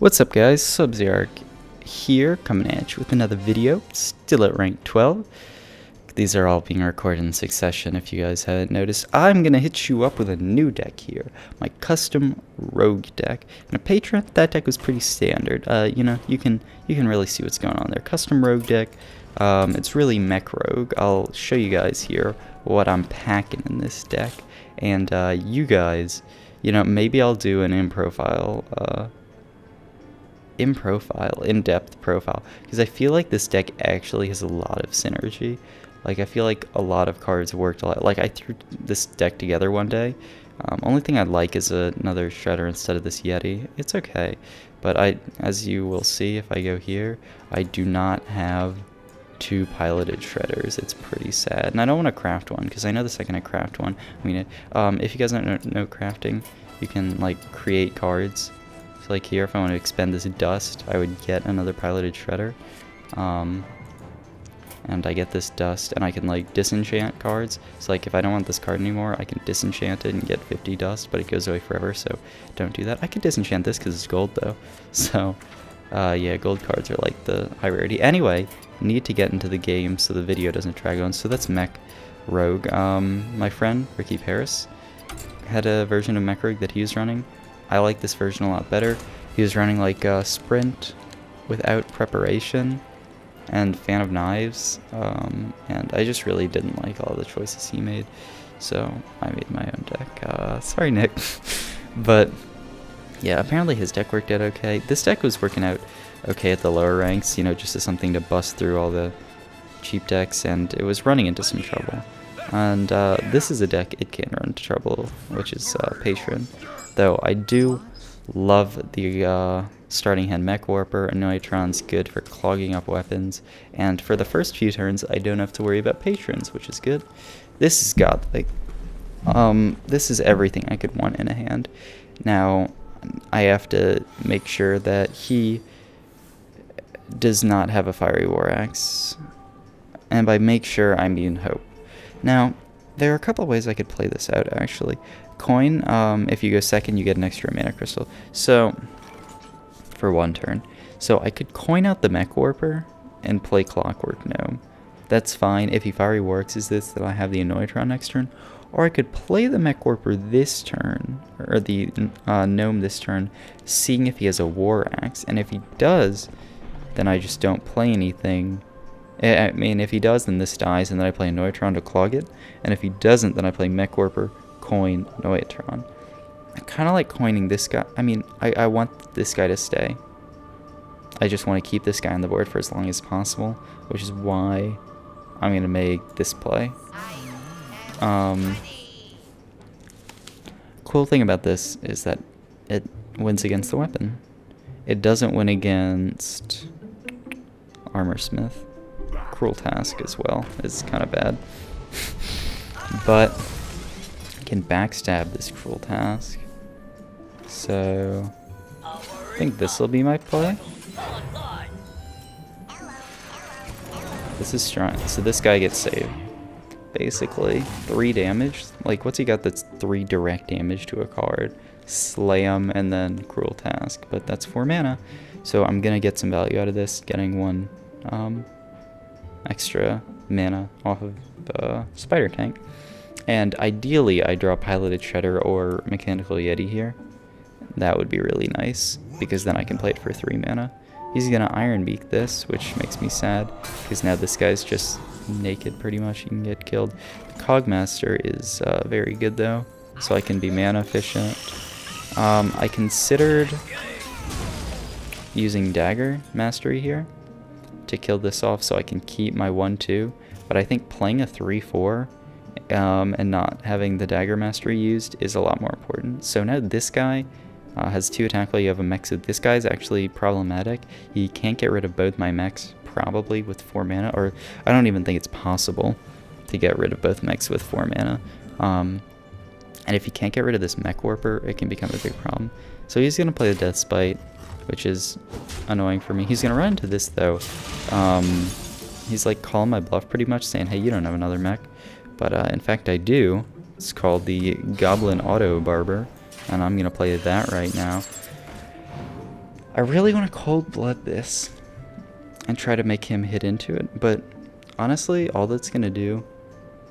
What's up guys, Subzeroark here, coming at you with another video, still at rank 12. These are all being recorded in succession if you guys haven't noticed. I'm going to hit you up with a new deck here, my custom rogue deck. And a patron, that deck was pretty standard. You know, you can really see what's going on there. Custom rogue deck, it's really mech rogue. I'll show you guys here what I'm packing in this deck. And you guys, you know, maybe I'll do an in-depth profile, because I feel like this deck actually has a lot of synergy. Like, I feel like a lot of cards worked a lot. Like, I threw this deck together one day. Only thing I'd like is another Shredder instead of this Yeti. It's okay, but as you will see if I go here, I do not have two piloted Shredders. It's pretty sad, and I don't want to craft one, because I know the second I craft one, I mean, if you guys don't know crafting, you can, like, create cards. So like here, if I want to expend this dust, I would get another piloted Shredder. And I get this dust, and I can like disenchant cards. So like if I don't want this card anymore, I can disenchant it and get 50 dust, but it goes away forever, so don't do that. I could disenchant this because it's gold though. So yeah, gold cards are like the high rarity. Anyway, need to get into the game so the video doesn't drag on. So that's Mech Rogue. My friend, Ricky Paris, had a version of Mech Rogue that he was running. I like this version a lot better. He was running like Sprint without preparation and Fan of Knives, and I just really didn't like all the choices he made, so I made my own deck. Sorry, Nick. But yeah, apparently his deck worked out okay. This deck was working out okay at the lower ranks, you know, just as something to bust through all the cheap decks, and it was running into some trouble. And this is a deck it can run into trouble, which is Patron. Though I do love the starting hand Mech Warper. Neutron's good for clogging up weapons, and for the first few turns I don't have to worry about patrons, which is good. This has got like this is everything I could want in a hand. Now I have to make sure that he does not have a Fiery War Axe, and by make sure I mean hope. Now there are a couple of ways I could play this out actually. Coin, if you go second, you get an extra mana crystal. So, for one turn. So I could coin out the Mech Warper and play Clockwork Gnome. That's fine. If he Fiery Works is this, then I have the Neutron next turn. Or I could play the Mech Warper this turn, or the Gnome this turn, seeing if he has a War Axe. And if he does, then I just don't play anything. I mean, if he does, then this dies, and then I play a Neutron to clog it. And if he doesn't, then I play Mech Warper, coin, Neutron. I kind of like coining this guy. I mean, I want this guy to stay. I just want to keep this guy on the board for as long as possible, which is why I'm going to make this play. Cool thing about this is that it wins against the weapon. It doesn't win against Armorsmith. Cruel Task as well is kind of bad. But can backstab this Cruel Task, so I think this will be my play. This is strong, so this guy gets saved. Basically 3 damage. Like, what's he got that's 3 direct damage to a card? Slam and then Cruel Task, but that's 4 mana, so I'm gonna get some value out of this, getting 1 extra mana off of Spider Tank. And ideally, I draw Piloted Shredder or Mechanical Yeti here. That would be really nice, because then I can play it for 3 mana. He's gonna Iron Beak this, which makes me sad, because now this guy's just naked pretty much. He can get killed. The Cogmaster is very good though, so I can be mana efficient. I considered using Dagger Mastery here to kill this off so I can keep my 1-2, but I think playing a 3-4 and not having the Dagger Mastery used is a lot more important. So now this guy has 2 attack while you have a mech, so this guy's actually problematic. He can't get rid of both my mechs probably with 4 mana, or I don't even think it's possible to get rid of both mechs with 4 mana. And if he can't get rid of this Mech Warper, it can become a big problem. So he's going to play the Death Spite, which is annoying for me. He's going to run into this though. He's like calling my bluff pretty much, saying, hey, you don't have another mech. But in fact I do. It's called the Goblin Auto Barber, and I'm going to play that right now. I really want to cold blood this and try to make him hit into it, but honestly, all that's gonna do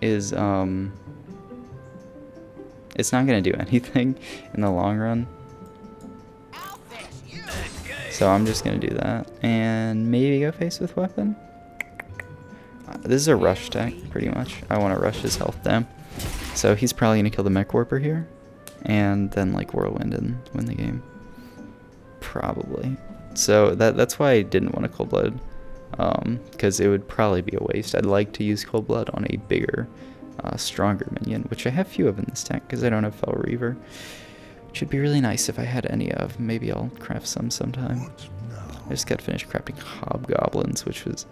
is it's not gonna do anything in the long run. So I'm just gonna do that and maybe go face with weapon. This is a rush tech, pretty much. I want to rush his health down. So he's probably gonna kill the Mech Warper here, and then like Whirlwind and win the game. Probably. So that's why I didn't want to cold blood, because it would probably be a waste. I'd like to use cold blood on a bigger, stronger minion, which I have few of in this deck because I don't have Fell Reaver. Which would be really nice if I had any of. Maybe I'll craft some sometime. I just got finished crafting Hobgoblins, which was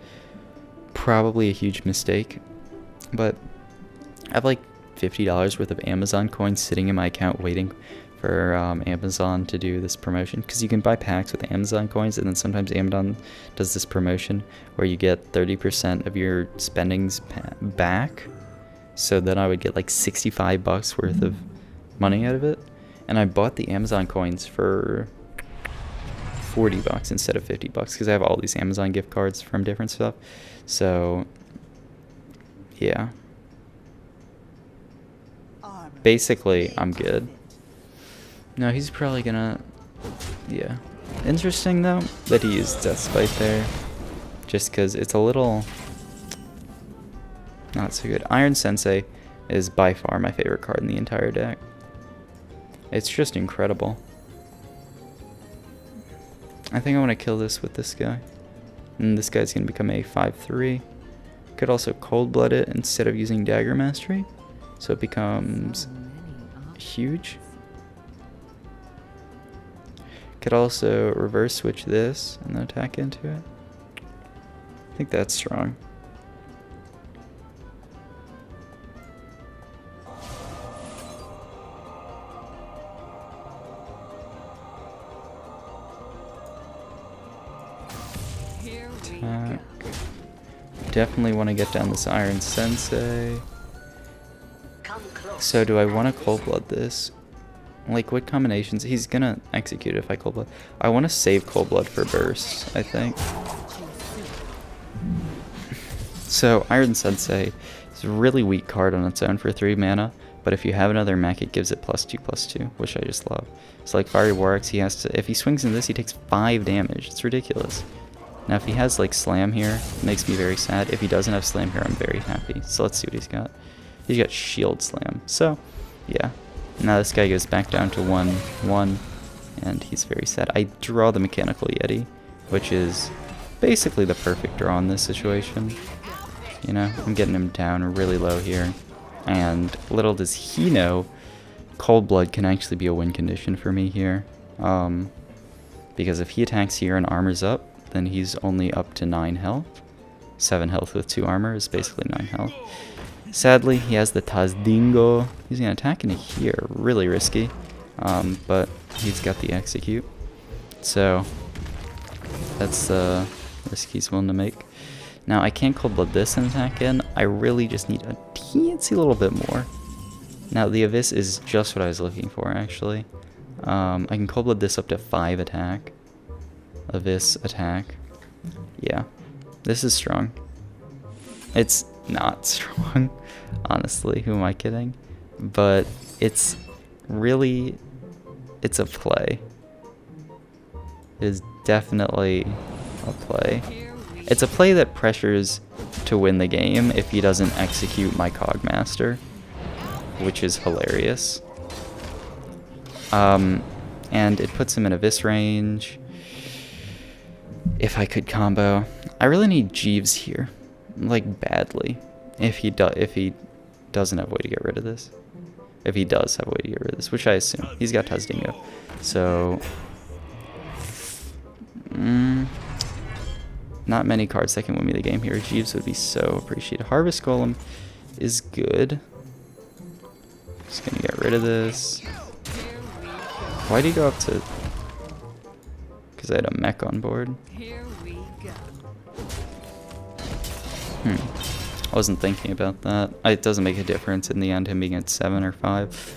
probably a huge mistake. But I have like $50 worth of Amazon coins sitting in my account waiting for Amazon to do this promotion, because you can buy packs with Amazon coins, and then sometimes Amazon does this promotion where you get 30% of your spendings back. So then I would get like $65 worth of money out of it, and I bought the Amazon coins for $40 instead of $50 because I have all these Amazon gift cards from different stuff. So yeah, basically I'm good. No, he's probably gonna, yeah. Interesting though that he used Death Spite there, just because it's a little not so good. Iron Sensei is by far my favorite card in the entire deck. It's just incredible. I think I want to kill this with this guy, and this guy's gonna become a 5/3. Could also cold blood it instead of using Dagger Mastery, so it becomes huge. Could also reverse switch this and then attack into it. I think that's strong. Attack. Definitely want to get down this Iron Sensei. So do I want to cold blood this? Like, what combinations? He's gonna execute it if I cold blood. I want to save cold blood for bursts, I think. So Iron Sensei is a really weak card on its own for 3 mana, but if you have another mech, it gives it +2/+2, which I just love. So like Fiery Warx, he has to, if he swings in this, he takes 5 damage. It's ridiculous. Now if he has like Slam here, it makes me very sad. If he doesn't have Slam here, I'm very happy. So let's see what he's got. He's got Shield Slam. So yeah. Now this guy goes back down to 1/1, and he's very sad. I draw the Mechanical Yeti, which is basically the perfect draw in this situation. You know, I'm getting him down really low here, and little does he know, Cold Blood can actually be a win condition for me here. Because if he attacks here and armors up, then he's only up to 9 health. 7 health with 2 armor is basically 9 health. Sadly, he has the Tazdingo. He's going to attack into here. Really risky. But he's got the execute. So that's the risk he's willing to make. Now, I can't cold blood this and attack in. I really just need a teensy little bit more. Now, the Abyss is just what I was looking for, actually. I can cold blood this up to 5 attack. Abyss attack. Yeah. This is strong. It's not strong, honestly. Who am I kidding? But it's really, it's a play. It is definitely a play. It's a play that pressures to win the game if he doesn't execute my Cogmaster, which is hilarious. And it puts him in Abyss range. If I could combo, I really need Jeeves here, like badly. If he doesn't have a way to get rid of this, if he does have a way to get rid of this, which I assume he's got Tazdingo, so not many cards that can win me the game here. Jeeves would be so appreciated. Harvest Golem is good. Just gonna get rid of this. Why do you go up to? Because I had a mech on board. I wasn't thinking about that. It doesn't make a difference in the end, him being at 7 or 5.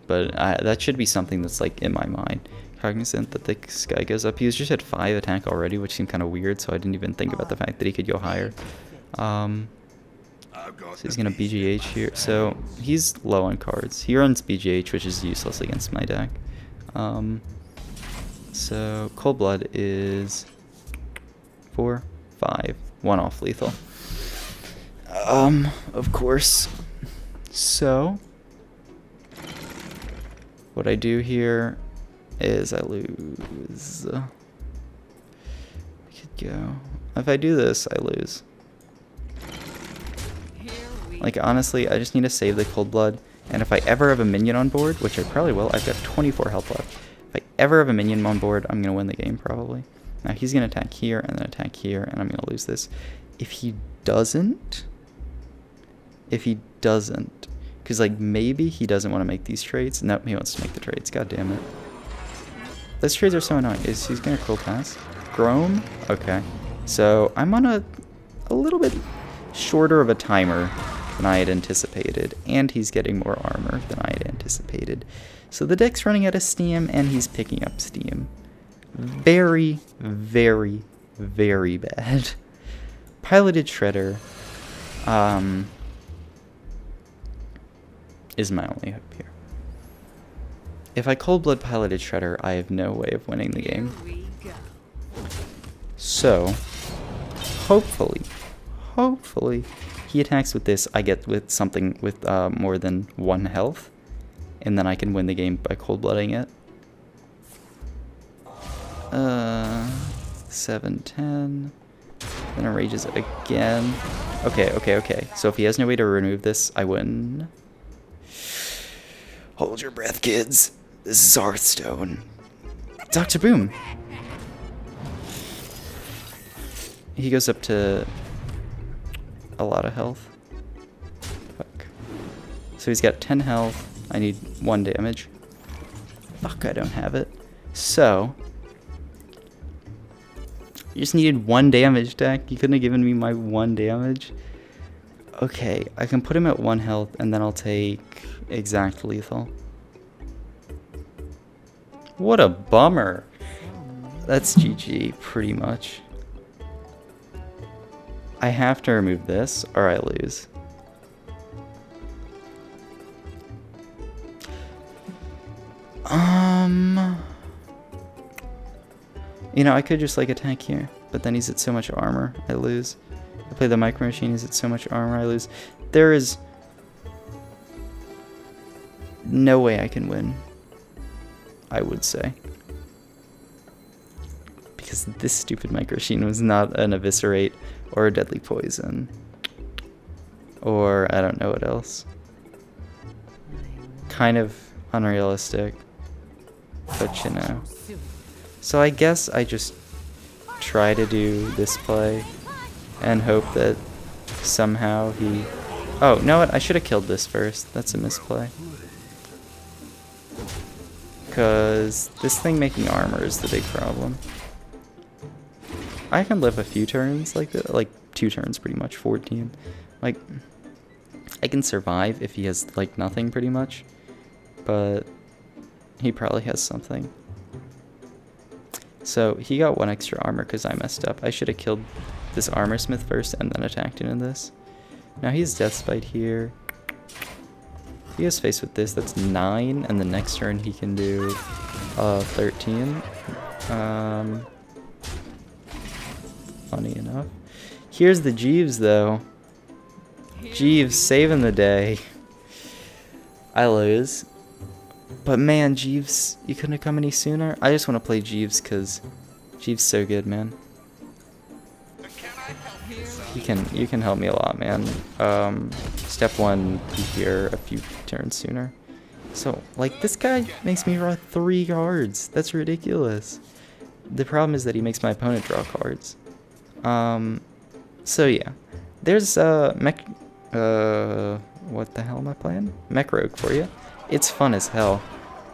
But that should be something that's like in my mind. cognizant that this guy goes up. He was just at 5 attack already, which seemed kind of weird, so I didn't even think about the fact that he could go higher. So he's going to BGH here. So he's low on cards. He runs BGH, which is useless against my deck. So Cold Blood is 4, 5, 1 off lethal. Of course. So what I do here is I lose. I could go. If I do this, I lose. Like, honestly, I just need to save the Cold Blood. And if I ever have a minion on board, which I probably will, I've got 24 health left. If I ever have a minion on board, I'm going to win the game, probably. Now, he's going to attack here and then attack here, and I'm going to lose this. If he doesn't, because, like, maybe he doesn't want to make these trades. Nope, he wants to make the trades. God damn it. Those trades are so annoying. He's going to Cold Pass. Grom? Okay. So, I'm on a little bit shorter of a timer than I had anticipated, and he's getting more armor than I had anticipated. So the deck's running out of steam, and he's picking up steam. Very, very, very bad. Piloted Shredder is my only hope here. If I Cold Blood Piloted Shredder, I have no way of winning the game. So, hopefully, he attacks with this, I get with something with more than 1 health, and then I can win the game by Cold Blooding it. 7, 10, then it rages again. Okay, so if he has no way to remove this, I win. Hold your breath, kids. This is Hearthstone. Dr. Boom! He goes up to a lot of health. Fuck. So he's got 10 health. I need 1 damage. Fuck, I don't have it. So, you just needed 1 damage, deck. You couldn't have given me my 1 damage. Okay, I can put him at 1 health, and then I'll take exact lethal. What a bummer. That's GG, pretty much. I have to remove this, or I lose. You know, I could just, like, attack here, but then he's at so much armor, I lose. I play the Micro Machine, he's at so much armor, I lose. There is no way I can win, I would say. Because this stupid Micro Machine was not an Eviscerate or a Deadly Poison. Or I don't know what else. Kind of unrealistic. But you know. So I guess I just try to do this play and hope that somehow he... Oh, know what? I should have killed this first. That's a misplay. Because this thing making armor is the big problem. I can live a few turns like that, like 2 turns pretty much, 14. Like, I can survive if he has like nothing pretty much, but he probably has something. So he got 1 extra armor because I messed up. I should have killed this armor smith first and then attacked into this. Now he has Death Spite here. If he has face with this, that's 9, and the next turn he can do 13. Funny enough. Here's the Jeeves, though. Jeeves saving the day. I lose. But man, Jeeves, you couldn't have come any sooner. I just want to play Jeeves because Jeeves so good, man. You can help me a lot, man. Step 1, be here a few turns sooner. So, like, this guy makes me draw 3 cards. That's ridiculous. The problem is that he makes my opponent draw cards. So yeah, there's Mech. What the hell am I playing? Mech Rogue for you. It's fun as hell.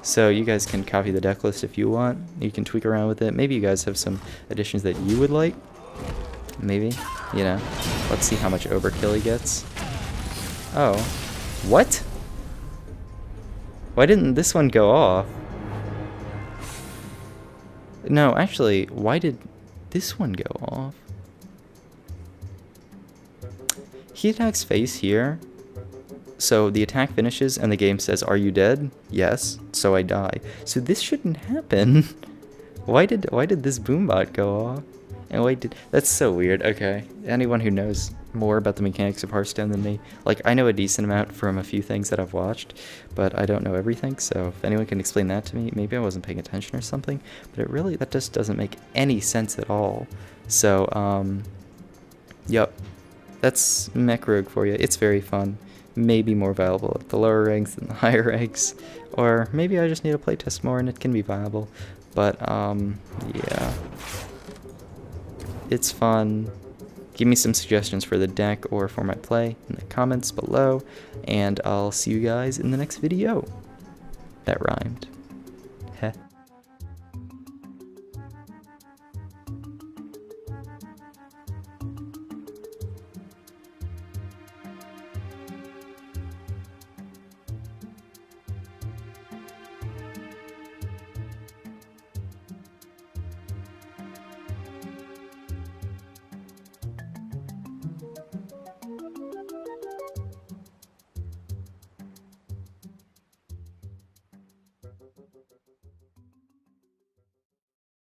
So you guys can copy the deck list if you want. You can tweak around with it. Maybe you guys have some additions that you would like. Maybe, you know. Let's see how much overkill he gets. Oh, what? Why didn't this one go off? No, actually, why did this one go off? He attacks face here. So the attack finishes and the game says, "Are you dead?" Yes. So I die. So this shouldn't happen. Why did this boombot go off? And why did... That's so weird. Okay. Anyone who knows more about the mechanics of Hearthstone than me, like, I know a decent amount from a few things that I've watched, but I don't know everything, so if anyone can explain that to me, maybe I wasn't paying attention or something, but it really, that just doesn't make any sense at all. So, yep. That's Mech Rogue for you. It's very fun. Maybe more viable at the lower ranks than the higher ranks, or maybe I just need to playtest more and it can be viable. But yeah, it's fun. Give me some suggestions for the deck or for my play in the comments below, and I'll see you guys in the next video. That rhymed.